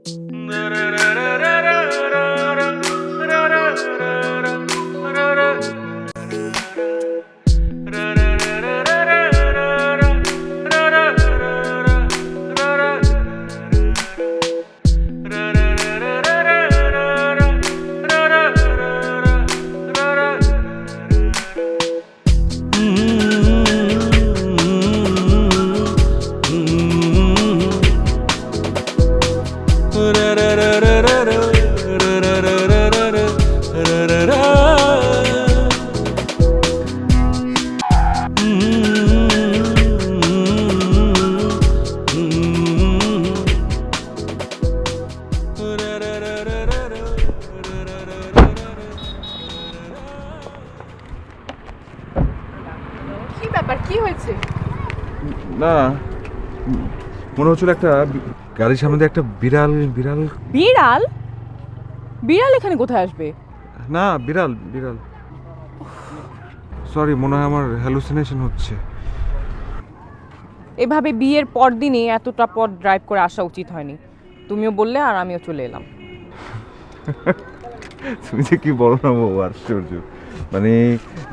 কি ব্যাপার, কি হয়েছে? না, মনে হচ্ছিল একটা গাড়ির সামনে দিয়ে একটা বিড়াল বিড়াল বিড়াল? বিড়াল এখানে কোথায় আসবে? না, বিড়াল বিড়াল। সরি, মনে হয় আমার হ্যালুসিনেশন হচ্ছে। এভাবে বিয়ের পর দিনই এতটা পথ ড্রাইভ করে আসা উচিত হয়নি। তুমিও বললে আর আমিও চলে এলাম। তুমি যে কি বলো না বাবু, আশ্চর্য। মানে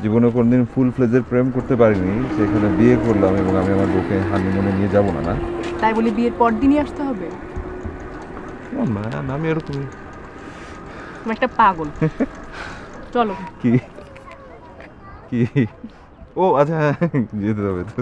জীবনে কোনদিন ফুল ফ্লেজের প্রেম করতে পারিনি, সেখানে বিয়ে করলাম এবং আমি আমার বউকে হানিমুনে নিয়ে যাবো না। না, তাই বলে বিয়ের পর দিনই আসতে হবে? না, আমি এরকমই। তুমি একটা পাগল। চলো। কি কি? ও আচ্ছা, যেতে হবে তো।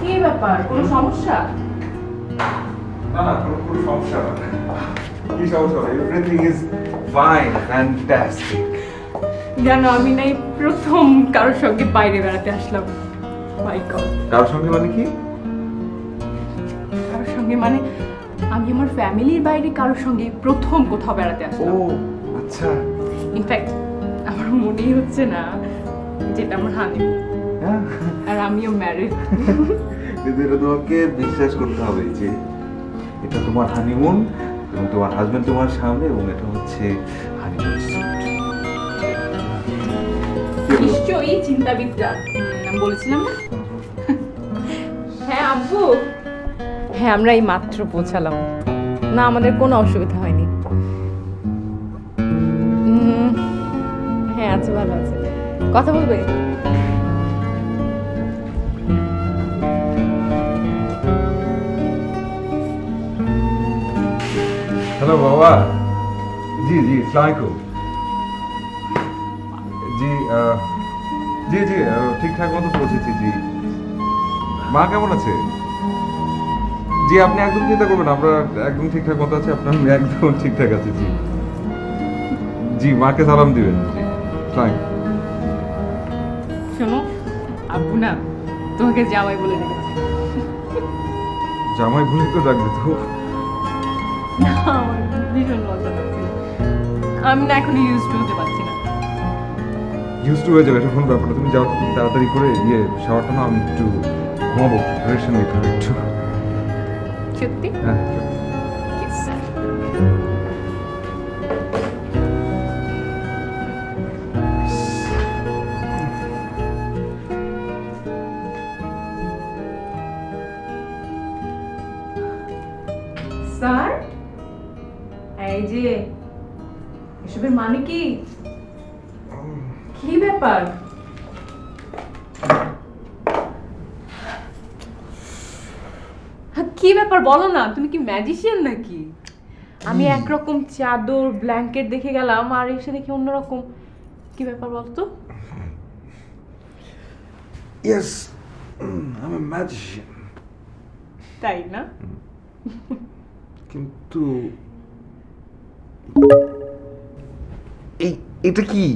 কি ব্যাপার, কোনো সমস্যা? না না, কোনো সমস্যা না। কি সমস্যা? Everything is fine, fantastic. জানো, আমি নাই প্রথম কারোর সঙ্গে বাইরে বেড়াতে আসলাম। মাই গড। কার সঙ্গে মানে কি? কারোর সঙ্গে মানে আমি আমার ফ্যামিলির বাইরে কারোর সঙ্গে প্রথম কোথাও বেড়াতে ও আসলাম। আচ্ছা। ইনফ্যাক্ট আমার মনেই হচ্ছে না যেটা আমার হানিমুন, হ্যাঁ, আর আমিও ম্যারিড। কিন্তু এটা তোমাকে বিশ্বাস করতে হবে যে এটা তোমার হানিমুন এবং তোমার হাজবেন্ড তোমার সামনে, এবং এটা হচ্ছে হানিমুন স্যুট। নিশ্চয়ই চিন্তাবিদরা। আমি বলেছিলাম না? হ্যাঁ আব্বু, হ্যাঁ আমরা এই মাত্র পৌঁছালাম। না, আমাদের কোনো অসুবিধা হয়নি। হ্যাঁ আছে, ভালো আছে। কথা বলবে? হ্যালো বাবা। জি জি, আসসালামু জি জি জি, ঠিকঠাক মতো পৌঁছেছি। জি, মা কেমন আছে? জি, আপনি একদম চিন্তা করবেন, আমরা একদম ঠিকঠাক মতো আছি। আপনার একদম ঠিকঠাক আছে। জি জি, মাকে সালাম দিবেন। জি, আসসালামু। শোনো, আব্বু না তোমাকে জামাই বলে রেখেছে। জামাই ভুলে তো ডাকবে তো। না, আমার ভীষণ লজ্জা লাগছিল। আমি না এখন ইউজ টু হতে পারছি না। ইউজ টু হয়ে যাবে, এটা কোনো ব্যাপার না। তুমি যাও তাড়াতাড়ি করে, শাওয়ারটা না, আমি একটু ঘুমাবো, প্রিপারেশন নিতে হবে একটু। সত্যি? হ্যাঁ। Yes, sir. স্যার, এই যে এসবের মানে কি? ব্যাপার? কি ব্যাপার বলো না, তুমি কি ম্যাজিশিয়ান নাকি? আমি একরকম চাদর ব্ল্যাঙ্কেট দেখে গেলাম আর এসে দেখি অন্যরকম। কি ব্যাপার বলতো? ইয়েস, আমি ম্যাজিশিয়ান। তাই না? কিন্তু এটা কি?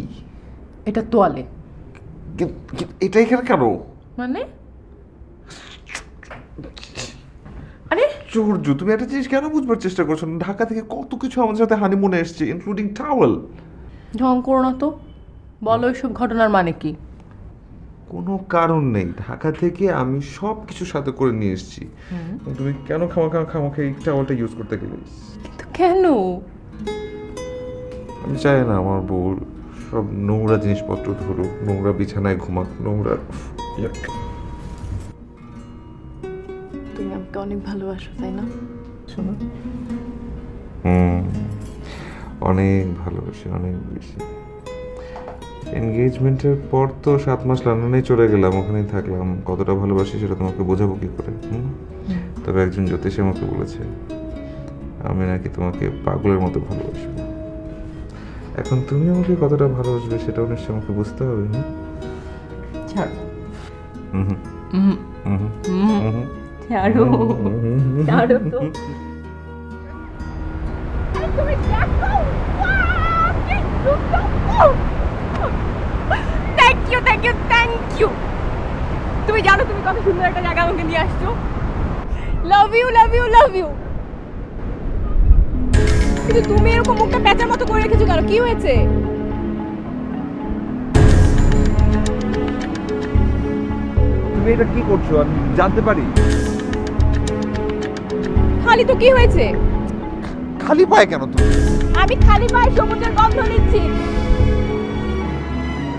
এটা তোয়ালে। এটা এখানে কেন? মানে আরে চোরজু, তুমি একটা জিনিস কেন বুঝবার চেষ্টা করছো না? ঢাকা থেকে কত কিছু আমাদের সাথে হানিমুনে এসছে, ইনক্লুডিং টাওয়েল। ঢং করো না তো, বলো এইসব ঘটনার মানে কি? কোনো কারণ নেই, ঢাকা থেকে আমি সব কিছু সাথে করে নিয়ে এসেছি। তুমি কেন খামাখা এই টাওয়েলটা ইউজ করতে গেলে? কিন্তু কেন? আমি চাই না আমার বউ সব নোংরা জিনিসপত্র ধরুক, নোংরা বিছানায় ঘুমাক, নোংরা। তুমি আমাকে অনেক ভালোবাসো তাই না? শোনো, অনেক ভালোবাসি, অনেক বেশি। এনগেজমেন্টের পর তো 7 মাস লন্ডনেই চলে গেলাম, ওখানেই থাকলাম। কতটা ভালোবাসি সেটা তোমাকে বোঝাবো কি করে? তবে একজন জ্যোতিষী আমাকে বলেছে আমি নাকি তোমাকে পাগলের মতো ভালোবাসবো। এখন তুমি আমাকে কতটা ভালোবাসবে সেটাও নিশ্চয়ই আমাকে বুঝতে হবে। ছাড়ো। হুম ছাড়ো, ছাড়ো তো। তুমি দেখো, থ্যাংক ইউ। তুমি জানো তুমি কত সুন্দর একটা জায়গা আমাকে নিয়ে আসছো। Love you. কিন্তু তুমি এরকম মুখটা প্যাঁচার মতো করে রেখেছো কেন? কি হয়েছে? তুমি এটা কি করছো আমি জানতে পারি? খালি তো কি হয়েছে? খালি পায় কেন তুমি? আমি খালি পায়ে সমুদ্রের গন্ধ নিচ্ছি।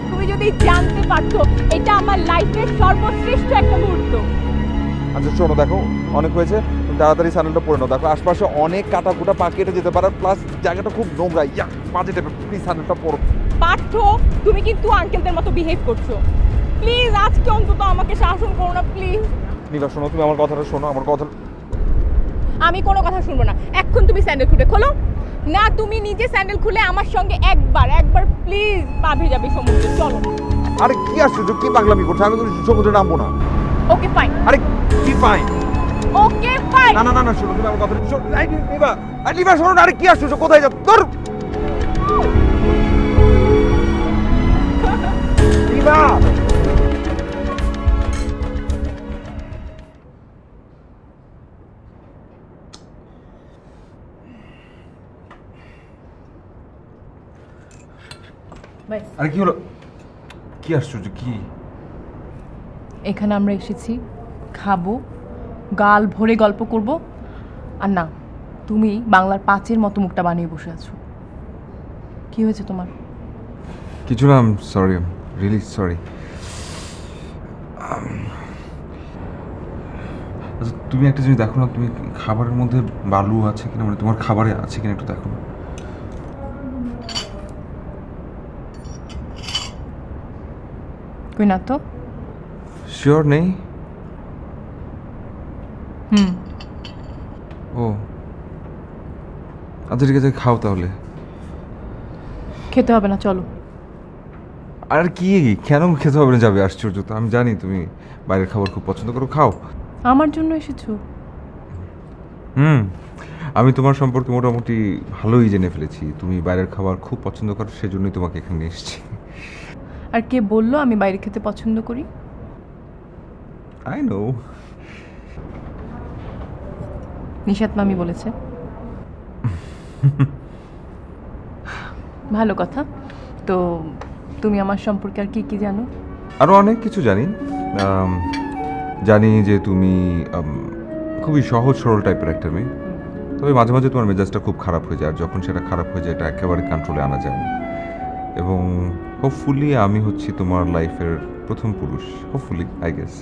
তুমি যদি জানতে পারতো, এটা আমার লাইফের সর্বশ্রেষ্ঠ একটা মুহূর্ত। আচ্ছা শোনো, দেখো অনেক হয়েছে, তুমি তাড়াতাড়ি স্যান্ডেলটা পরে নাও। দেখো আশপাশে অনেক কাটা কুটা পা কেটে যেতে পারে, প্লাস জায়গাটা খুব নোংরা। বাজে টাইপের, প্লিজ স্যান্ডেলটা পরো। পার্থ, তুমি কিন্তু আঙ্কেলদের মতো বিহেভ করছো। প্লিজ আজকে অন্তত আমাকে শাসন করো না প্লিজ। নীলা শোনো, তুমি আমার কথাটা শোনো, আমার কথা। আমি কোনো কথা শুনবো না। এখন তুমি স্যান্ডেল খুলে খোলো না, তুমি নিজে স্যান্ডেল খুলে আমার সঙ্গে একবার প্লিজ পা ভেজাবে সমুদ্রে। চলো। আরে কি আশ্চর্য, কি পাগলামি করছো? আমি কিন্তু সমুদ্রে নামবো না। Okay fine. আরে কি ফাইন? Okay fine. না শোনো, তুমি আমার কথা শোনো। নিবা শোনো না। আরে কি আশ্চর্য, কোথায় যাও? তোর নিবা। বাই। আরে কি হলো? কি আশ্চর্য, কি? এখানে আমরা এসেছি খাবো, গাল ভরে গল্প করব, আর না তুমি বাংলার 5-এর মতো মুখটা বানিয়ে বসে আছো। কি হয়েছে তোমার? কিছু না, সরি, রিয়েলি সরি। আচ্ছা তুমি একটা জিনিস দেখো না, তুমি খাবারের মধ্যে বালু আছে কিনা, মানে তোমার খাবারে আছে কিনা একটু দেখো না। কই না তো। শিওর নেই? ও আচ্ছা ঠিক আছে, খাও তাহলে। খেতে হবে না, চলো। আর কি, কেন খেতে হবে না? যাবে, আশ্চর্য তো। আমি জানি তুমি বাইরের খাবার খুব পছন্দ করো, খাও। আমার জন্য এসেছো? আমি তোমার সম্পর্কে মোটামুটি ভালোই জেনে ফেলেছি। তুমি বাইরের খাবার খুব পছন্দ করো, সেজন্যই তোমাকে এখানে নিয়ে এসেছি। আর কে বললো আমি বাইরে খেতে পছন্দ করি? I know. নিশাত মামি বলেছে। ভালো কথা। তো তুমি আমার সম্পর্কে আর কি কি জানো? আরও অনেক কিছু জানি। জানি যে তুমি খুবই সহজ সরল টাইপের একটা মেয়ে, তবে মাঝে মাঝে তোমার মেজাজটা খুব খারাপ হয়ে যায়, আর যখন সেটা খারাপ হয়ে যায় এটা একেবারে কন্ট্রোলে আনা যায় না। এবং হোপফুলি আমি হচ্ছি তোমার লাইফের প্রথম পুরুষ, হোপফুলি আই গেস।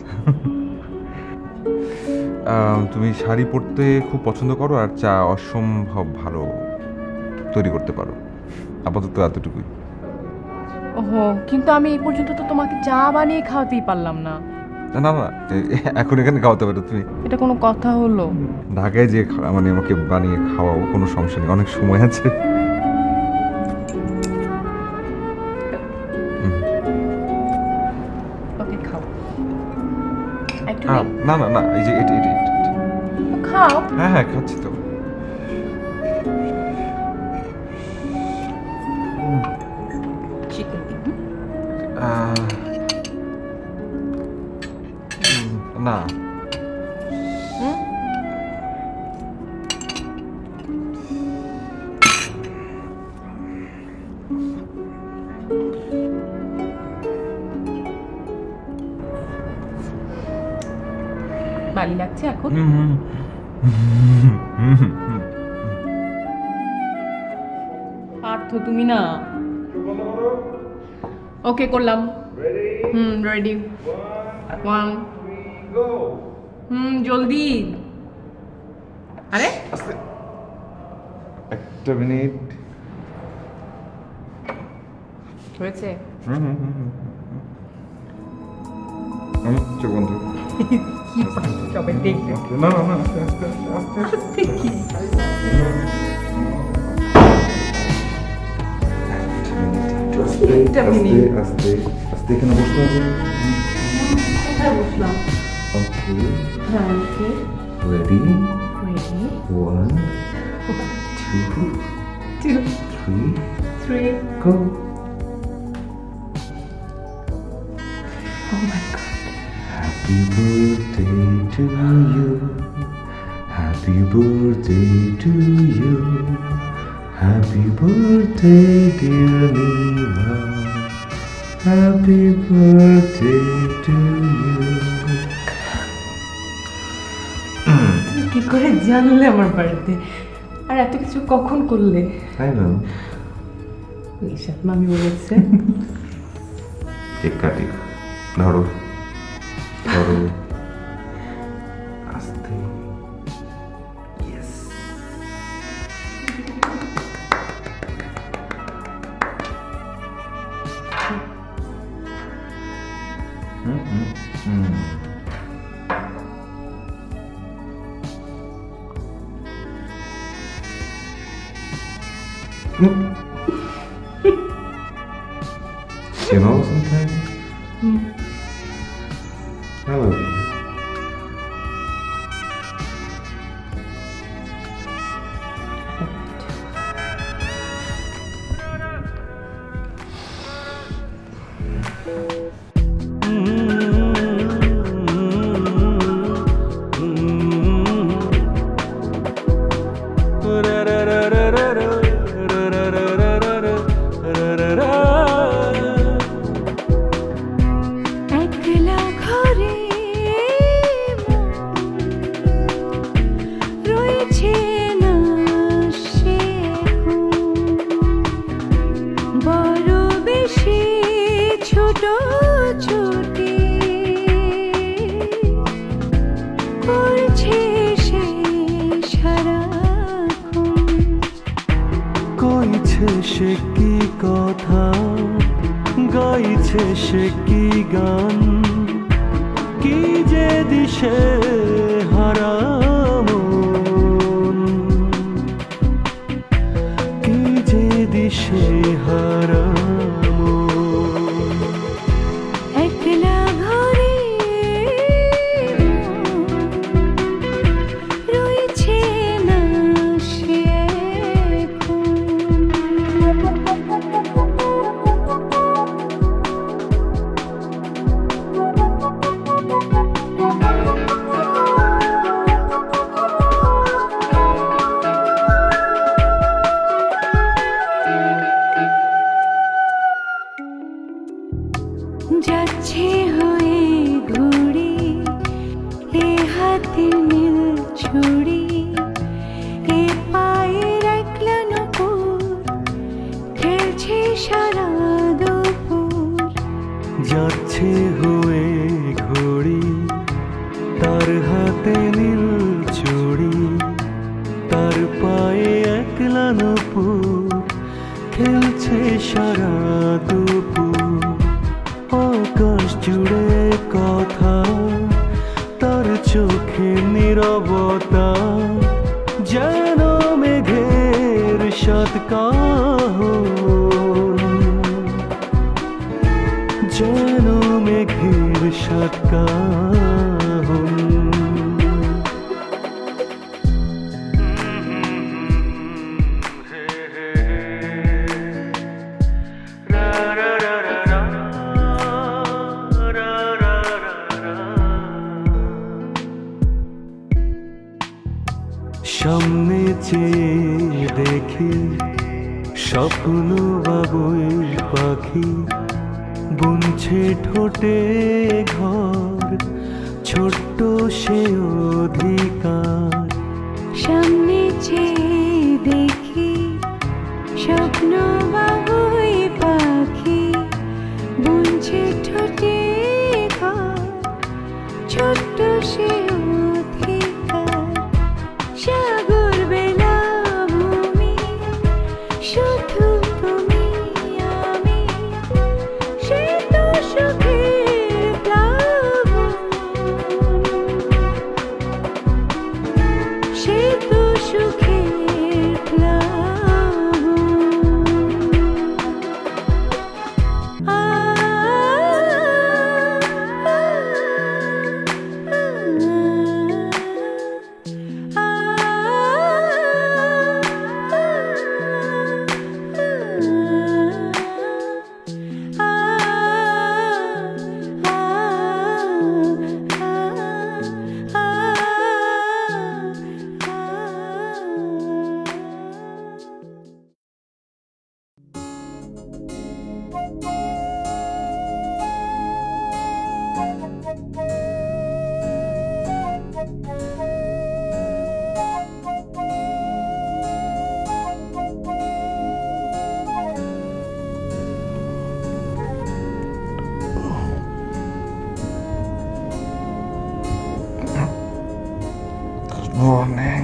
তুমি শাড়ি পরতে খুব পছন্দ করো, আর চা অসম্ভব ভালো তৈরি করতে পারো। আপাতত এতটুকুই। ওহো, কিন্তু আমি এই পর্যন্ত তো তোমাকে চা বানিয়ে খাওয়াতেই পারলাম না। না না, এখন এখানে খাওয়াতে পারো তুমি। এটা কোনো কথা হলো? ঢাকায় যে মানে আমাকে বানিয়ে খাওয়াও, কোনো সমস্যা নেই, অনেক সময় আছে। ওকে, খাও একটু। না না না, এই যে এটা এটা এটা। খাও। হ্যাঁ হ্যাঁ, খাচ্ছি তো। চিকেন। না, ভালো লাগছে এখন? পার্থ, তুমি না। ওকে, করলাম। রেডি। 1 জলদি। আরে একটা মিনিট। হয়েছে? চোখ বন্ধ। সবাই দেখবে। না না না, আস্তে আস্তে আস্তে আস্তে। কি? একটা মিনিট। আস্তে আস্তে এখানে বসতে হবে। কোথায় বসলাম? ওকে, হ্যাঁ, ওকে। Ready. Ready. 1 2 2 3 3 go. Oh my god. Happy birthday to you. Happy birthday to you. Happy birthday, dear Nima. Happy birthday to you. তুমি কি করে জানলে আমার বাড়িতে? আর এত কিছু কখন করলে? I know. নিশাত মামি বলেছে। কেক কাটি। ধরো ধরো আস্তে। Yes. You know, sometimes I love you. একলা ঘরে রয়েছে না সে বড় বেশি ছোট ছুটি করছে সে সারাক্ষণ কইছে সে কি কথা, গাইছে সে কি গান, কি যে দিশে হারা মন, কি যে দিশে হারা মন। একলা ঘরে রয়েছে না সে যাচ্ছে হয়ে ঘুড়ি এ হাতে নীল ছুরি এ পায়ের একলা নপুর খেলছে সারা দুপুর যাচ্ছে হয়ে ঘড়ি তার হাতে নীল চুড়ি, তার পায়ে একলা নূপুর খেলছে সারা দুপুর, আকাশ জুড়ে কথা, তার চোখে নীরবতা, যেন মেঘের সাতকাহন, যেন মেঘের সাতকাহন। সামনে চেয়ে দেখি স্বপ্ন বাবুই পাখি, বুনছে ঠোঁটে ঘর, ছোট্ট সে অধিকার। সামনে চেয়ে দেখি স্বপ্ন বাবুই পাখি, বুনছে ঠোঁটে ঘর, ছোট্ট সে অধিকার। সাগর বেলা ভূমি, শুধু তুমি আমি, সে তো সুখের প্লাবন, সে তো সুখের প্লাবন। আ morning.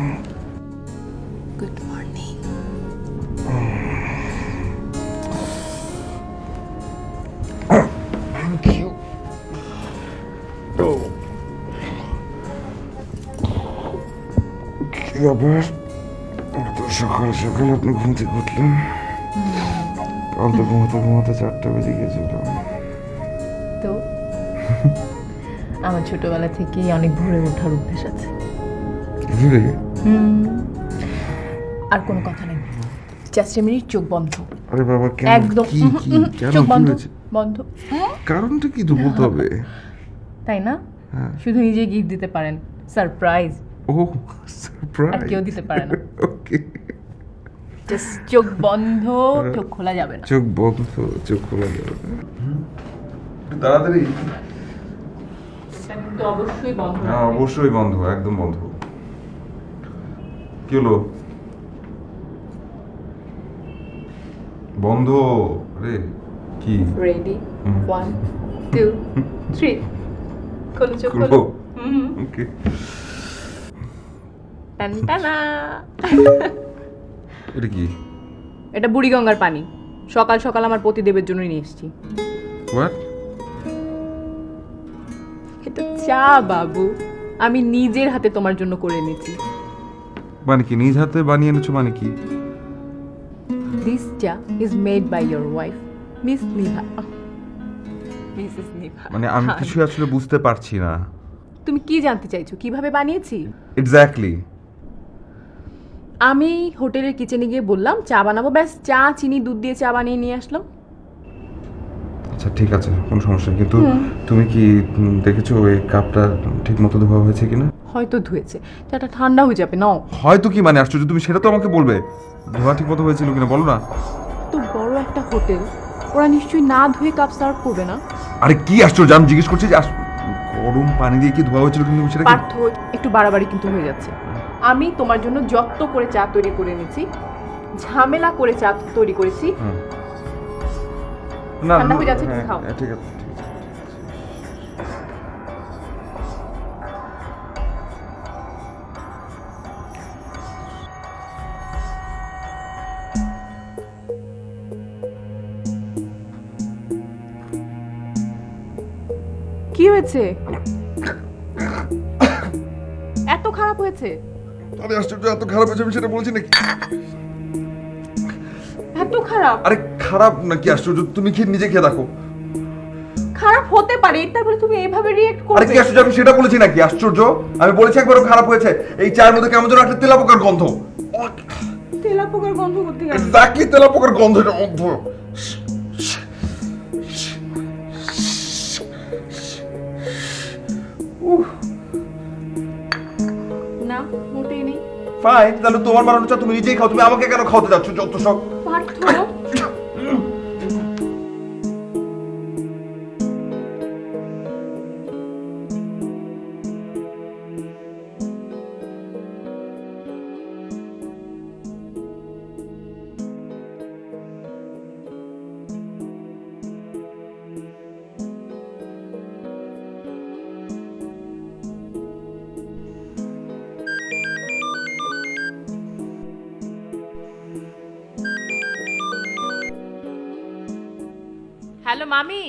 Good morning. Thank you. কি ব্যাপার, এত সকাল সকাল আপনি ঘুম থেকে উঠলেন? কাল তো ঘুমাতে ঘুমাতে 4টা বেজে গিয়েছিল। তো আমার ছোটবেলা থেকেই অনেক ভোরে ওঠার অভ্যেস আছে। ঘুরে আর কোনো কথা নেই, জাস্ট এ মিনিট, চোখ বন্ধ। আরে বাবা, কেন? একদম কি কি কেন, চোখ কি বন্ধ হয়েছে? বন্ধ। কারণটা কি তো বলতে হবে। তাই না? হ্যাঁ। শুধু নিজে গিফট দিতে পারেন, সারপ্রাইজ। ও সারপ্রাইজ। আর কেউ দিতে পারে না। ওকে। জাস্ট চোখ বন্ধ, চোখ খোলা যাবে না। চোখ বন্ধ, চোখ খোলা যাবে না। তাড়াতাড়ি। কিন্তু অবশ্যই বন্ধ। হ্যাঁ, অবশ্যই বন্ধ, একদম বন্ধ। কি হলো? বন্ধ? আরে কি? রেডি, 1 2 3, খোলো চোখ খোলো। খুলবো? ওকে। টানটানা। এটা কি? এটা বুড়িগঙ্গার পানি, সকাল সকাল আমার পতিদেবের জন্য নিয়ে এসেছি। হোয়াট? এটা চা বাবু, আমি নিজের হাতে তোমার জন্য করে এনেছি। মানে কি নিজ হাতে বানিয়ে এনেছো? মানে কি? This cha is made by your wife miss Nibha, Mrs Nibha. মানে আমি কিছু আসলে বুঝতে পারছি না। তুমি কি জানতে চাইছো কিভাবে বানিয়েছি? এক্স্যাক্টলি। আমি হোটেলের কিচেনে গিয়ে বললাম চা বানাবো, ব্যাস চা, চিনি, দুধ দিয়ে চা বানিয়ে নিয়ে আসলাম। আচ্ছা ঠিক আছে, কোনো সমস্যা নেই, কিন্তু তুমি কি দেখেছো ওই কাপটা ঠিক মতো ধোয়া হয়েছে কিনা? হয়তো ধুয়েছে, চাটা ঠান্ডা হয়ে যাবে। নাও। হয়তো কি মানে, আশ্চর্য, তুমি সেটা তো আমাকে বলবে। ধোয়া ঠিক মতো হয়েছিল কিনা বলো না। তো বড় একটা হোটেল, ওরা নিশ্চয়ই না ধুয়ে কাপ সার্ভ করবে না। আরে কি আশ্চর্য, আমি জিজ্ঞেস করছি যে গরম পানি দিয়ে কি ধোয়া হয়েছিল কিন্তু সেটা কি? পার্থ, একটু বাড়াবাড়ি কিন্তু হয়ে যাচ্ছে। আমি তোমার জন্য যত্ন করে চা তৈরি করে এনেছি, ঝামেলা করে চা তৈরি করেছি। না ঠান্ডা হয়ে যাচ্ছে, একটু খাও। ঠিক আছে, ঠিক আছে। কি হয়েছে? এত খারাপ হয়েছে? আরে আশ্চর্য, এত খারাপ হয়েছে আমি সেটা বলছি নাকি? এত খারাপ? আরে খারাপ নাকি আশ্চর্য, তুমি কি নিজে খেয়ে দেখো। খারাপ হতে পারে, তারপরে তুমি এইভাবে রিঅ্যাক্ট আরে কি করবে? আশ্চর্য, আমি সেটা বলেছি নাকি আশ্চর্য? আমি বলেছি একবারও খারাপ হয়েছে। এই চায়ের মধ্যে কেমন যেন একটা তেলাপোকার গন্ধ। তেলাপোকার গন্ধ করতে গেল? এক্স্যাক্টলি তেলাপোকার গন্ধ, এটা গন্ধ। না, মোটেই নেই। ফাইন, তাহলে তোমার বানানো চা তুমি নিজেই খাও, তুমি আমাকে কেন খাওয়াতে যাচ্ছ যত সব? পার্থ, হ্যালো মামি,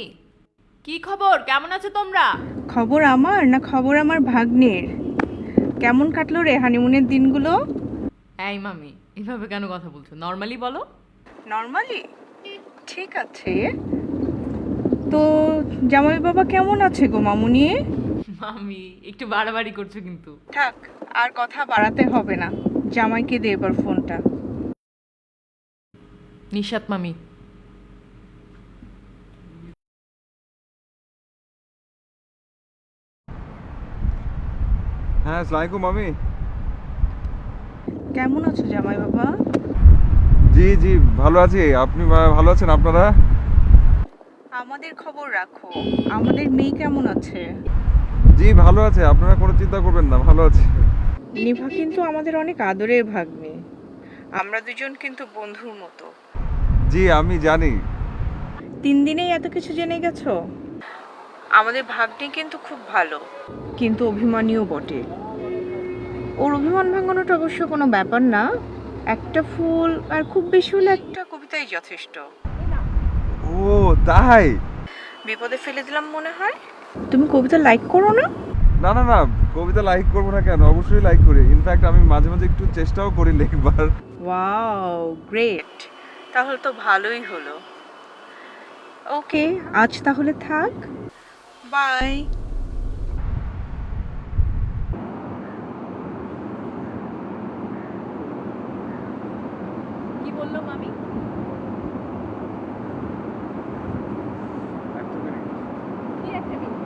কি খবর? কেমন আছো তোমরা? খবর আমার না খবর আমার ভাগ্নের? কেমন কাটলো রে হানিমুনের দিনগুলো? এই মামি, এভাবে কেন কথা বলছো? নর্মালি বলো। নর্মালি ঠিক আছে। তো জামাই বাবা কেমন আছে গো মামুনি? মামি একটু বাড়াবাড়ি করছো কিন্তু। থাক, আর কথা বাড়াতে হবে না। জামাইকে দে এবার ফোনটা। নিশাত মামি, হ্যাঁ, আসসালামু আলাইকুম মামি। কেমন আছো জামাই বাবা? জি জি ভালো আছি, আপনি ভালো আছেন? আপনারা? আমাদের খবর রাখো, আমাদের মেয়ে কেমন আছে? জি ভালো আছে, আপনারা কোনো চিন্তা করবেন না, ভালো আছে। নিভা কিন্তু আমাদের অনেক আদরের ভাগ্নে। আমরা দুজন কিন্তু বন্ধুর মতো। জি আমি জানি। 3 দিনেই এত কিছু জেনে গেছো? আমাদের ভাগ্নে কিন্তু খুব ভালো, কিন্তু অভিমানীও বটে। ওর অভিমান ভাঙানোটা অবশ্য কোনো ব্যাপার না। একটা ফুল আর খুব বেশি হলে একটা কবিতাই যথেষ্ট। ও তাই? বিপদে ফেলে দিলাম মনে হয়। তুমি কবিতা লাইক করো না? না না না, কবিতা লাইক করবো না কেন, অবশ্যই লাইক করি। ইনফ্যাক্ট আমি মাঝে মাঝে একটু চেষ্টাও করি লিখবার। Wow, great. তাহলে তো ভালোই হলো। ওকে, আজ তাহলে থাক। বাই। কি বললো মামি? কি একটা মিনিট।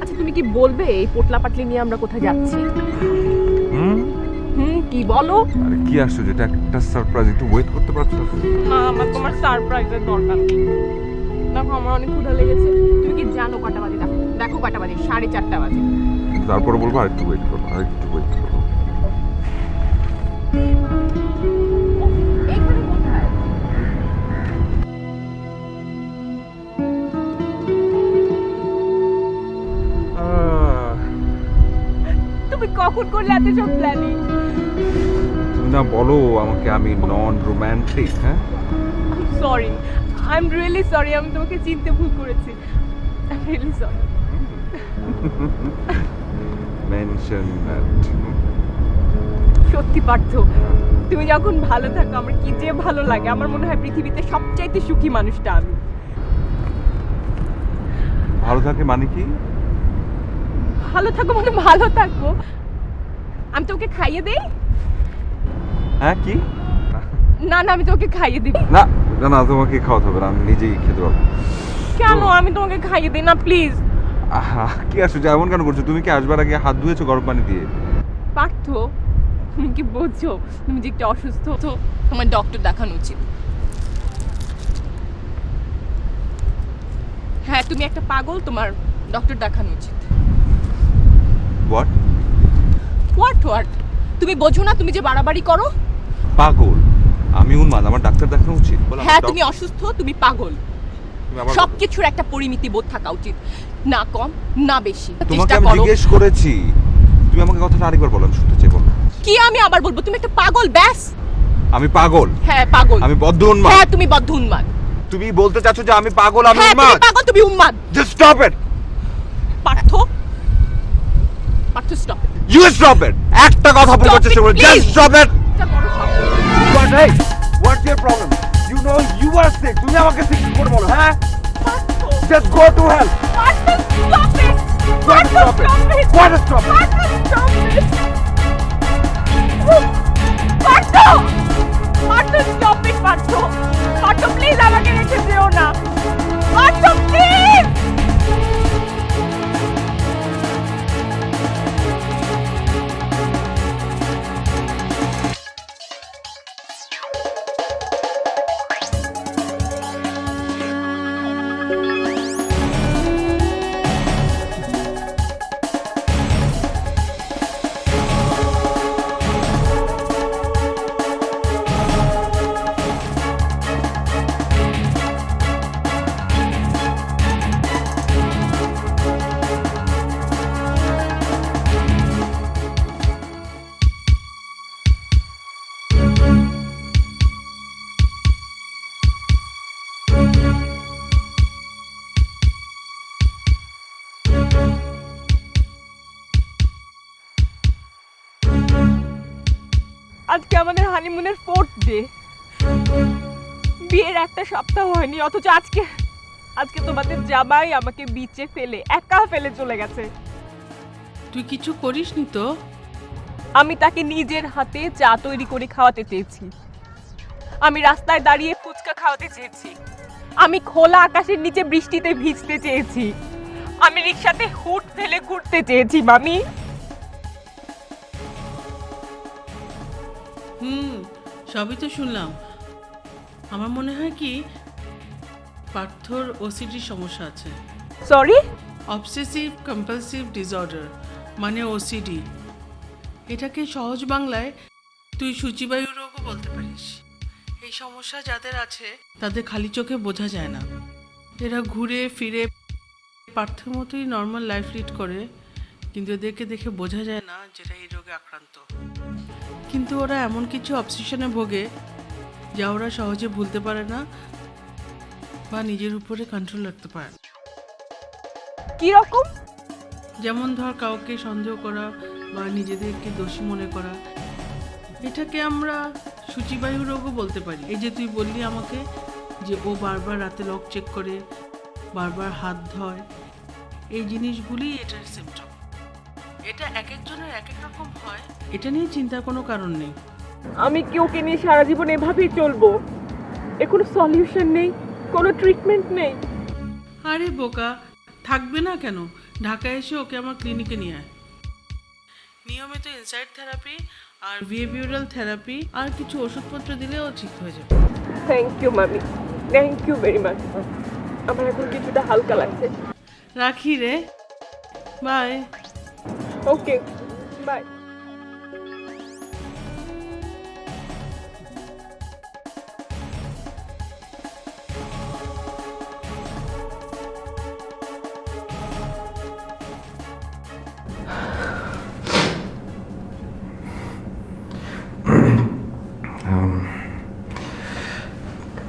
আচ্ছা তুমি কি বলবে এই পোটলা পাটলি নিয়ে আমরা কোথায় যাচ্ছি? কি বলো? আরে কি আশ্চর্য, এটা একটা সারপ্রাইজ, একটু ওয়েট করতে পারছো? না, আমার তোমার সারপ্রাইজের দরকার নেই। দেখো আমার অনেক ক্ষুধা লেগেছে। তুমি কি জানো কটা বাজে? দেখো দেখো কটা বাজে, 4:30 বাজে। তারপরে বলবো আরেকটু ওয়েট করো, আরেকটু ওয়েট করো। এখানে কোথায়? তুমি কখন করলে এত সব প্ল্যানিং? তুমি না বলো আমাকে আমি নন রোমান্টিক। হ্যাঁ sorry, I am really sorry, আমি তোমাকে চিনতে ভুল করেছি। I am really sorry. Mention that. সত্যি পার্থ, তুমি যখন ভালো থাকো আমার কি যে ভালো লাগে। আমার মনে হয় পৃথিবীতে সবচাইতে সুখী মানুষটা আমি। ভালো থাকে মানে কি? ভালো থাকো মানে ভালো থাকো। আমি তোকে খাইয়ে দেই? হ্যাঁ কি? না না, আমি তোকে খাইয়ে দিই। না না না, তোমাকে খাওয়াতে হবে না, আমি নিজেই খেতে পারবো। কেন? আমি তোমাকে খাইয়ে দিই না প্লিজ। আহা কি আশ্চর্য, এমন কেন করছো? তুমি কি আসবার আগে হাত ধুয়েছো গরম পানি দিয়ে? পার্থ, তুমি কি বোঝো তুমি যে একটা অসুস্থ, তো তোমার ডক্টর দেখানো উচিত। হ্যাঁ, তুমি একটা পাগল, তোমার ডক্টর দেখানো উচিত। হোয়াট? What what? তুমি বোঝো না তুমি যে বাড়াবাড়ি করো? পাগল? আমি উন্মাদ, আমার ডাক্তার দেখানো উচিত? বলো, আমার হ্যাঁ, তুমি অসুস্থ, তুমি পাগল। তুমি আবার সবকিছুর একটা পরিমিতি বোধ থাকা উচিত, না কম না বেশি। তোমাকে চেষ্টা আমি করো। জিজ্ঞেস করেছি, তুমি আমাকে কথাটা আরেকবার বলো, আমি শুনতে চাই, বলো। কি আমি আবার বলবো? তুমি একটা পাগল, ব্যাস। আমি পাগল? হ্যাঁ পাগল। আমি বদ্ধ উন্মাদ? হ্যাঁ তুমি বদ্ধ উন্মাদ। তুমি বলতে চাচ্ছ যে আমি পাগল, আমি হ্যাঁ তুমি উন্মাদ? পাগল, তুমি উন্মাদ। Just stop it. Partha, Partha stop it. You stop it. একটা কথা বলতে Stop it, চেষ্টা করো, please. জাস্ট স্টপ ইট। এটা বড় শব্দ। But hey, what's your problem? You know you are sick. তুমি আমাকে sick করে বলো, হ্যাঁ? Partha, Just go to hell. Partha stop it. What stop it? What stop it? Partha stop it. Partha, Partha stop it. Partha, Partha please আমাকে রেখে যেও না। পার্থ প্লিজ। আজকে আমাদের হানিমুনের 4th ডে। বিয়ের একটা সপ্তাহ হয়নি, অথচ আজকে আজকে তোমাদের জামাই আমাকে বিচে ফেলে, একা ফেলে চলে গেছে। তুই কিছু করিসনি তো? আমি তাকে নিজের হাতে চা তৈরি করে খাওয়াতে চেয়েছি, আমি রাস্তায় দাঁড়িয়ে ফুচকা খাওয়াতে চেয়েছি, আমি খোলা আকাশের নিচে বৃষ্টিতে ভিজতে চেয়েছি, আমি রিক্সাতে হুট ফেলে ঘুরতে চেয়েছি। মামি, সবই তো শুনলাম। আমার মনে হয় কি পার্থর ওসিডির সমস্যা আছে। সরি, অবসেসিভ কম্পালসিভ ডিসঅর্ডার, মানে ওসিডি। এটাকে সহজ বাংলায় তুই সূচিবায়ু রোগও বলতে পারিস। এই সমস্যা যাদের আছে তাদের খালি চোখে বোঝা যায় না। এরা ঘুরে ফিরে পার্থের মতোই নর্মাল লাইফ লিড করে, কিন্তু এদেরকে দেখে বোঝা যায় না যেটা এই রোগে আক্রান্ত। কিন্তু ওরা এমন কিছু অবসেশনে ভোগে যা ওরা সহজে ভুলতে পারে না বা নিজের উপরে কন্ট্রোল রাখতে পারে না। কি রকম? যেমন ধর কাউকে সন্দেহ করা বা নিজেদেরকে দোষী মনে করা, এটাকে আমরা সূচিবায়ু রোগও বলতে পারি। এই যে তুই বললি আমাকে যে ও বারবার রাতে লক চেক করে, বারবার হাত ধয়, এই জিনিসগুলি এটার সিমটম। এটা এক একজনের এক এক রকম হয়, এটা নিয়ে চিন্তার কোনো কারণ নেই। আমি কি ওকে নিয়ে সারা জীবন এভাবেই চলবো? এর কোনো সলিউশন নেই, কোনো ট্রিটমেন্ট নেই? আরে বোকা, থাকবে না কেন? ঢাকায় এসে ওকে আমার ক্লিনিকে নিয়ে আয়। নিয়মিত ইনসাইট থেরাপি আর বিহেভিয়ারাল থেরাপি আর কিছু ওষুধপত্র দিলেও ঠিক হয়ে যাবে। থ্যাংক ইউ মামি, থ্যাংক ইউ ভেরি মাচ। আমার এখন কিছুটা হালকা লাগছে। রাখি রে, বাই। Okay, by.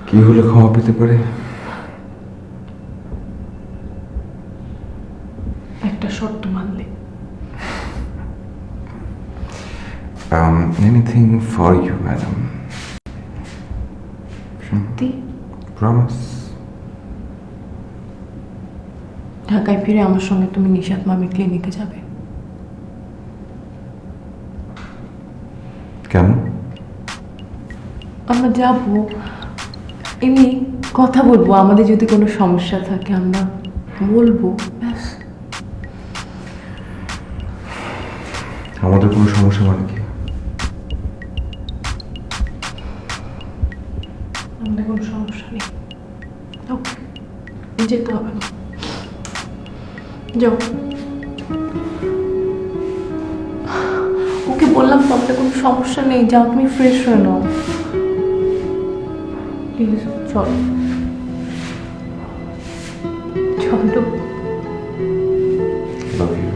কি হলে ক্ষমা পেতে পারে? একটা শর্ত মানলে। Anything for you, madam. সত্যি? Promise. ঢাকায় ফিরে আমার সঙ্গে তুমি নিশাত মামির ক্লিনিকে যাবে। কেন? আমরা যাব, এমনি কথা বলবো, আমাদের যদি কোনো সমস্যা থাকে আমরা বলবো, ব্যাস। আমাদের কোনো সমস্যা মানে কি? আমাদের কোনো সমস্যা নেই। যাও, যেতে হবে না। যাও। ওকে বললাম তো আমাদের কোনো সমস্যা নেই, যাও তুমি ফ্রেশ হয়ে নাও প্লিজ। চল চলো। Love you.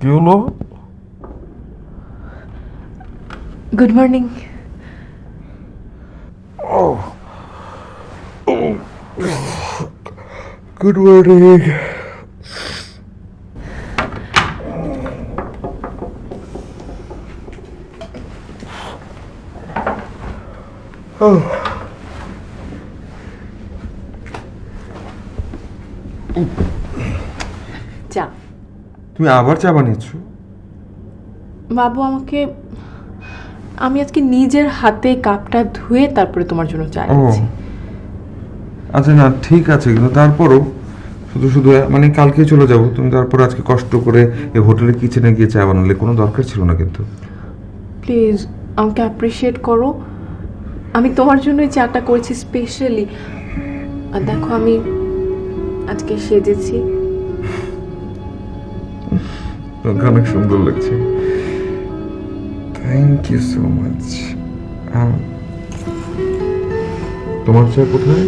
কি হলো? Good morning. Good morning. চা। তুমি আবার চা বানিয়েছো? বাবু আমাকে, আমি আজকে নিজের হাতে কাপটা ধুয়ে তারপরে তোমার জন্য চা ও এনেছি। আচ্ছা, না ঠিক আছে, কিন্তু তারপরও শুধু শুধু মানে কালকে চলে যাবো, তুমি তারপর আজকে কষ্ট করে এই হোটেলের কিচেনে গিয়ে চা বানালে কোনো দরকার ছিল না কিন্তু। প্লিজ আমাকে অ্যাপ্রিসিয়েট করো, আমি তোমার জন্যই চাটা করেছি স্পেশালি। আর দেখো আমি আজকে সেজেছি। তোমাকে অনেক সুন্দর লাগছে, থ্যাংক ইউ সো মাচ। তোমার চা কোথায়?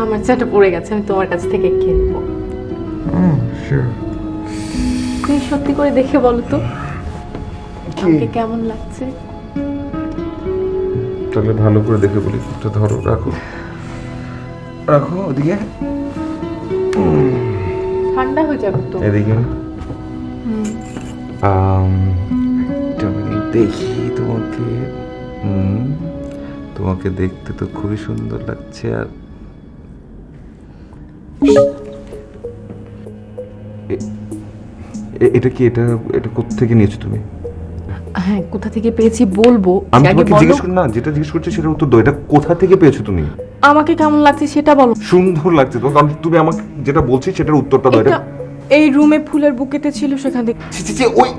আমার চাটা পড়ে গেছে, আমি তোমার কাছ থেকে খেয়ে নেবো। শিওর। তুমি সত্যি করে দেখে বলো তো আমাকে কেমন লাগছে। তাহলে ভালো করে দেখে বলি, একটু ধরো, রাখো রাখো ওদিকে, ঠান্ডা হয়ে যাবে তো। এদিকে দেখি তোমাকে। তোমাকে দেখতে তো খুবই সুন্দর লাগছে। আর এটা কি, এটা এটা কোথা থেকে নিয়েছো তুমি? হ্যাঁ, কোথা থেকে পেয়েছি বলবো। আমি আগে তোমাকে বলো জিজ্ঞেস করি না, যেটা জিজ্ঞেস করছি সেটা উত্তর দাও। এটা কোথা থেকে পেয়েছো তুমি? আমাকে কেমন লাগছে সেটা বলো। সুন্দর লাগছে তো, কারণ তুমি আমাকে যেটা বলছি সেটার উত্তরটা দাও। এটা এই রুমে ফুলের বুকেতে ছিল, সেখান থেকে। ওই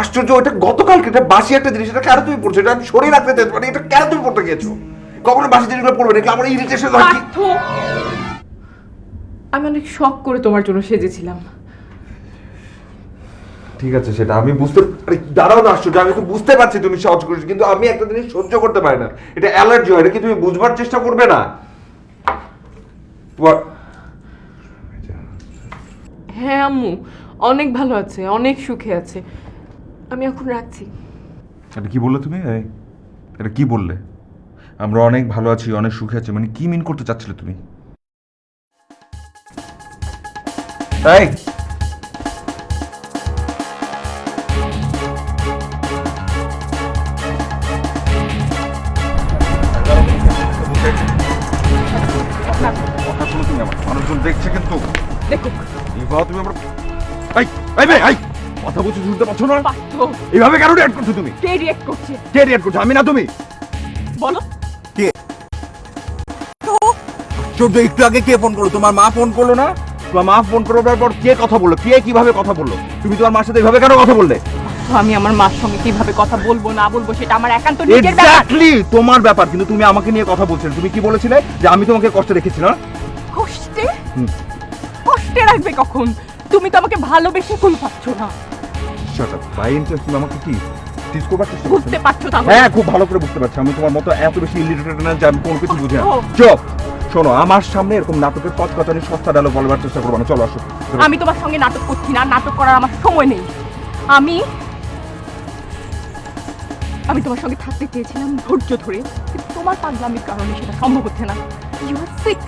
আশ্চর্য, এটা গতকালকে, এটা বাসি একটা জিনিস, এটা কেন তুমি পড়ছো? এটা আমি সরিয়ে রাখতে চাই, মানে এটা কেন তুমি পড়তে গেছো? কখনো বাসি জিনিসগুলো পড়বে না, আমার ইরিটেশন হয় কি? আমি অনেক শখ করে তোমার জন্য সেজেছিলাম। ঠিক আছে, সেটা আমি বুঝতে, আরে দাঁড়াও না, আশ্চর্য, আমি তো বুঝতে পারছি তুমি সহজ করেছো, কিন্তু আমি একটা জিনিস সহ্য করতে পারি না, এটা অ্যালার্জি হয়। এটা কি তুমি বুঝবার চেষ্টা করবে না? হ্যাঁ আম্মু অনেক ভালো আছে, অনেক সুখে আছে। আমি এখন রাখছি। এটা কি বললে তুমি? এটা কি বললে? আমরা অনেক ভালো আছি, অনেক সুখে আছি, মানে কি মিন করতে চাচ্ছিলে তুমি? এই কথা শুনো তুমি আমার, মানুষজন দেখছে কিন্তু। দেখো এইভাবে তুমি আমার, এই এই ভাই, এই কথা বলছি, শুনতে পাচ্ছ না? পার্থ, এইভাবে কেন রিঅ্যাক্ট করছো তুমি? কে রিঅ্যাক্ট করছে কে রিঅ্যাক্ট করছো, আমি না তুমি? বলো। একটু আগে কে ফোন করলো? তোমার মা ফোন করলো না? তোমার মা ফোন করার পর কে কথা বললো? কে কিভাবে কথা বললো? তুমি তোমার মার সাথে এইভাবে কেন কথা বললে? আমি আমার মার সঙ্গে কিভাবে কথা বলবো না বলবো সেটা আমার একান্ত নিজের ব্যাপার। এক্স্যাক্টলি তোমার ব্যাপার, কিন্তু তুমি আমাকে নিয়ে কথা বলছিলে। তুমি কি বলেছিলে? যে আমি তোমাকে কষ্ট রেখেছি না? কষ্টে কষ্টে রাখবে কখন? তুমি তো আমাকে ভালোবেসে কুল পাচ্ছ না। Shut up, by interest. তুমি আমাকে কি টিজ করবার চেষ্টা করছো? বুঝতে পারছো তাহলে? হ্যাঁ, খুব ভালো করে বুঝতে পারছি। আমি তোমার মতো এত বেশি ইলিটারেট না যে আমি কোনো কিছু বুঝি না। ও। চুপ। শোনো, আমার সামনে এরকম নাটকের পথ কথানি সস্তা ডায়লগ বলবার চেষ্টা করবো না। চলো আসো। আমি তোমার সঙ্গে নাটক করছি না, নাটক করার আমার সময় নেই। আমি তোমার সঙ্গে থাকতে চেয়েছিলাম ধৈর্য ধরে, কিন্তু তোমার পাগলামির কারণে সেটা সম্ভব হচ্ছে না। You are sick,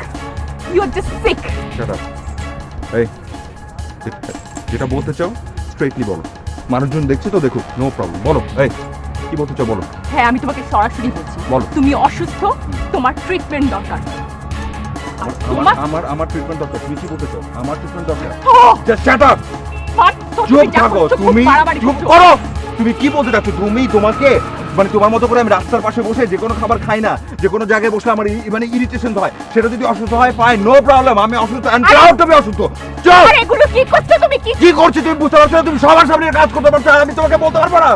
you are just sick. Shut up. এই যেটা বলতে চাও স্ট্রেটলি বলো, মানুষজন দেখছে তো দেখুক, নো প্রবলেম, বলো। এই কি বলতে চাও বলো। হ্যাঁ, আমি তোমাকে সরাসরি বলছি, বলো। তুমি অসুস্থ, তোমার ট্রিটমেন্ট দরকার। আর তোমার আমার ট্রিটমেন্ট দরকার। তুমি কি বলতে চাও? আমার ট্রিটমেন্ট দরকার। ওহ! Just shut up. তুমি চুপ যা থাকো করছো খুব তুমি, বাড়াবাড়ি চুপ করছো। করো। তুমি কি বলতে চাচ্ছ? তোমাকে মানে তোমার মতো করে আমি রাস্তার পাশে বসে যে কোনো খাবার খাই না, যে কোনো জায়গায় বসে আমার মানে ইরিটেশন হয়, সেটা যদি অসুস্থ হয় ফাইন, নো প্রবলেম। আমি অসুস্থ, I am proud to be অসুস্থ। চুপ। আরে এগুলো কি করছো তুমি? কি করছি তুমি বুঝতে পারছো না? তুমি সবার সামনে কাজ করতে পারছো আর আমি তোমাকে বলতে পারবো না?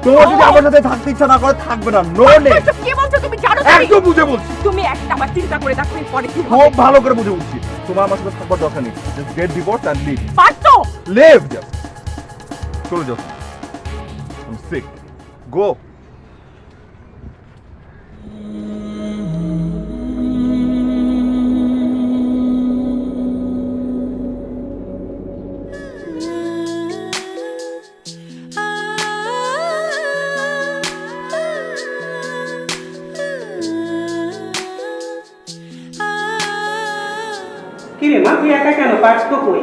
তোমার যদি আমার সাথে থাকতে ইচ্ছা না করে থাকবে না, নো নে। এসব কি বলছো তুমি? জানো তুমি? একদম বুঝে বলছি, তুমি একটা আমার চিন্তা করে দেখো পরে কি হবে। খুব ভালো করে বুঝে বলছি। তোমার আমার সাথে থাকবার দরকার নেই। Just get divorce and leave. পারতো। Leave just. চলে যাও। I am sick. গো। কিরে মা, তুই একা কেন? পার্স তো কই?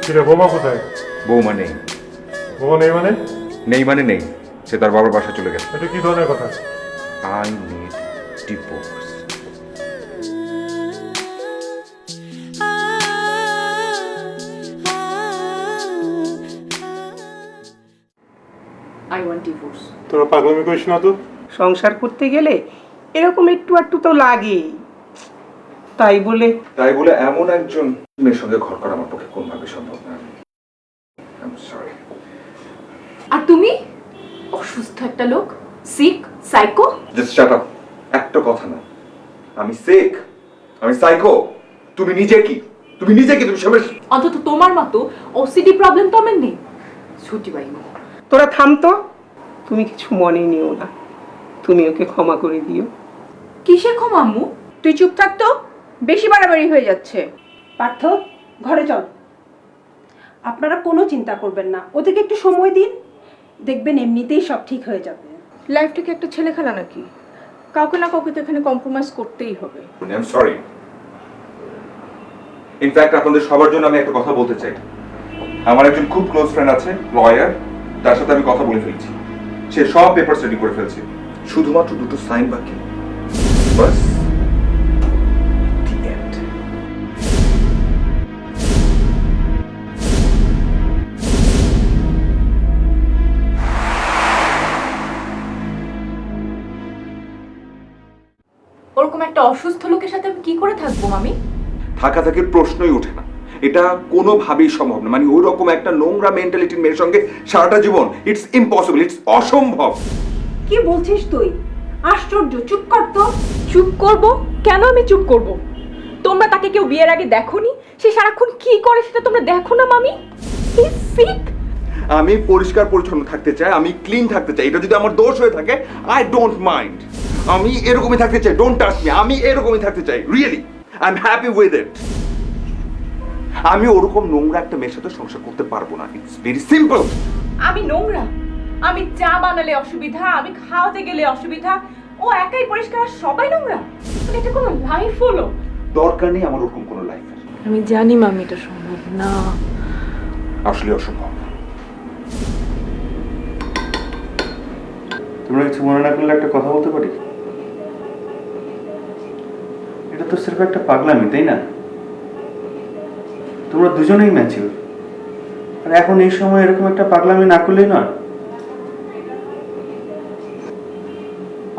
কিরে বোমা কোথায়? বৌমা নেই। বোমা নেই মানে? নেই মানে নেই, সে তার বাবার বাসায় চলে গেছে। এটা কি ধরনের কথা? I need divorce. I want divorce. তোরা পাগলামি করিস না তো। সংসার করতে গেলে এরকম একটু একটু তো লাগেই। তাই বলে এমন একজন মেয়ের সঙ্গে ঘর করা আমার পক্ষে কোনোভাবে সম্ভব না। I am sorry. আর তুমি অসুস্থ একটা লোক, sick, psycho. Just shut up. একটা কথা না, আমি সিক, আমি সাইকো। তুমি নিজে কি? তুমি সবের অন্তত তোমার মতো ওসিডি প্রবলেম তো আমার নেই। ছুটি পাই না। তোরা থাম তো। তুমি কিছু মনে নিও না, তুমি ওকে ক্ষমা করে দিও। কিসের ক্ষমা আম্মু? তুই চুপ থাক তো, বেশি বাড়াবাড়ি হয়ে যাচ্ছে। পার্থ, ঘরে চল। আপনারা কোনো চিন্তা করবেন না, ওদেরকে একটু সময় দিন, দেখবেন এমনিতেই সব ঠিক হয়ে যাবে। লাইফটাকে একটা ছেলে খেলা নাকি? কাউকে না কাউকে তো এখানে কম্প্রোমাইজ করতেই হবে। I am sorry. ইনফ্যাক্ট আপনাদের সবার জন্য আমি একটা কথা বলতে চাই। আমার একজন খুব ক্লোজ ফ্রেন্ড আছে, লয়ার, তার সাথে আমি কথা বলে ফেলেছি। সে সব পেপারস রেডি করে ফেলছে, শুধুমাত্র দুটো সাইন বাকি। বাস, দি এন্ড। ওরকম একটা অসুস্থ লোকের সাথে আমি কি করে থাকবো মামি? থাকার প্রশ্নই ওঠে না। এটা কোনোভাবেই সম্ভব না। মানে ওই রকম একটা নোংরা মেন্টালিটির মেয়ের সঙ্গে সারাটা জীবন, ইটস ইম্পসিবল, ইটস অসম্ভব। কি বলছিস তুই? আশ্চর্য, চুপ কর তো। চুপ করব? কেন আমি চুপ করব? তোমরা তাকে কেউ বিয়ের আগে দেখোনি? সে সারাক্ষণ কি করে সেটা তোমরা দেখো না মামি? He is sick. আমি পরিষ্কার পরিচ্ছন্ন থাকতে চাই, আমি ক্লিন থাকতে চাই। এটা যদি আমার দোষ হয়ে থাকে, আই ডোন্ট মাইন্ড। আমি এরকমই থাকতে চাই, ডোন্ট টাচ মি। আমি এরকমই থাকতে চাই, really I am happy with it. আমি ওরকম নোংরা একটা মেয়ের সাথে সংসার করতে পারবো না। It's very simple. আমি নোংরা? আমি চা বানালে অসুবিধা, আমি খাওয়াতে গেলে অসুবিধা, ও একাই পরিষ্কার আর সবাই নোংরা? মানে এটা কোনো লাইফ হলো? দরকার নেই আমার ওরকম কোনো লাইফের। আমি জানি মামি এটা সম্ভব না। আসলে অসম্ভব। তোমরা কিছু মনে না করলে একটা কথা বলতে পারি? এটা তো সির্ফ একটা পাগলামি, তাই না? তোমরা দুজনেই ম্যাচিউর, আর এখন এই সময় এরকম একটা পাগলামি না করলেই নয়।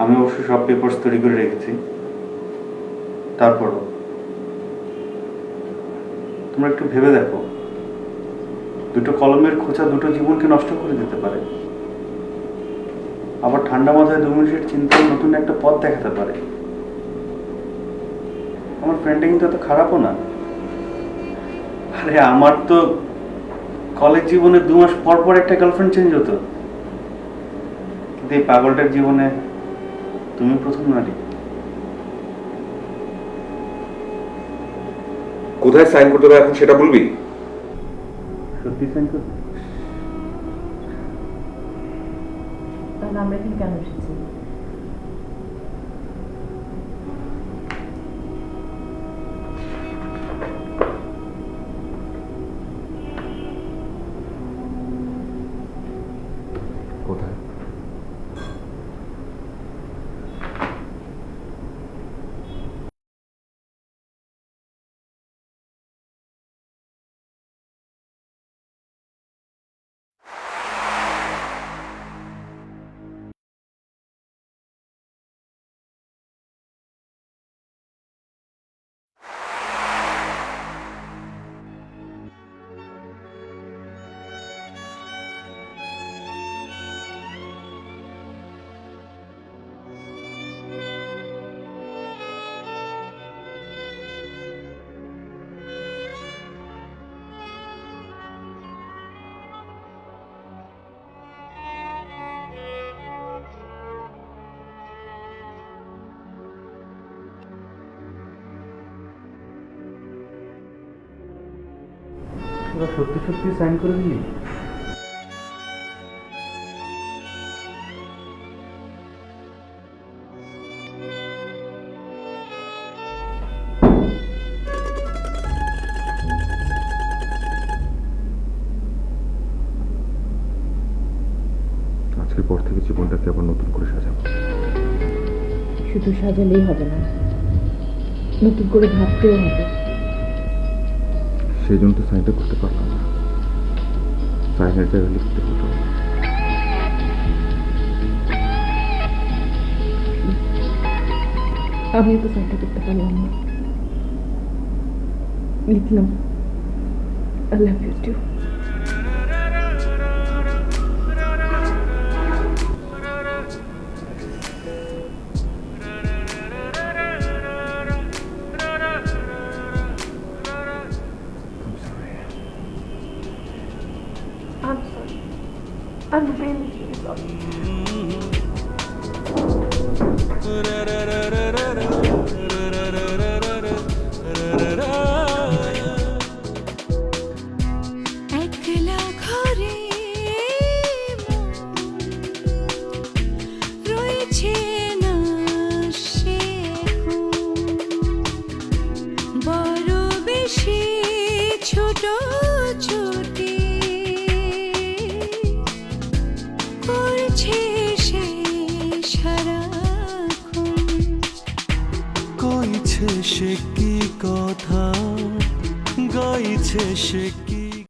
আমি অবশ্য সব পেপারস তৈরি করে রেখেছি, তারপরও তোমরা একটু ভেবে দেখো, দুটো কলমের খোঁচা দুটো জীবনকে নষ্ট করে দিতে পারে। আবার ঠান্ডা মাথায় 2 মিনিটের চিন্তায় নতুন একটা পথ দেখাতে পারে। আমার ফ্রেন্ডটা কিন্তু এত খারাপও না। আরে আমার তো কলেজ জীবনে 2 মাস পর পর একটা গার্লফ্রেন্ড চেঞ্জ হতো, কিন্তু এই পাগলটার জীবনে তুমি প্রথম নারী। কোথায় সাইন করতে হবে এখন সেটা বলবি? সত্যি সাইন করতে? তাহলে আমরা এখানে কেন এসেছি? তোরা সত্যি সত্যি সাইন করে দিলি? আজকের পর থেকে জীবনটাকে আবার নতুন করে সাজাবো। শুধু সাজালেই হবে না, নতুন করে ভাবতেও হবে। সেই জন্য তো সাইনটা করতে পারলাম না, সাইনের জায়গায় লিখতে হতো। আমিও তো সাইনটা করতে পারলাম না, লিখলাম I love you too. I'm sorry. I'm really sorry. একলা ঘরে মন রয়েছে না সে এখন, বড় বেশি ছোট ছোটি করছে সে সারাক্ষণ। কইছে সে কি কথা, গাইছে সে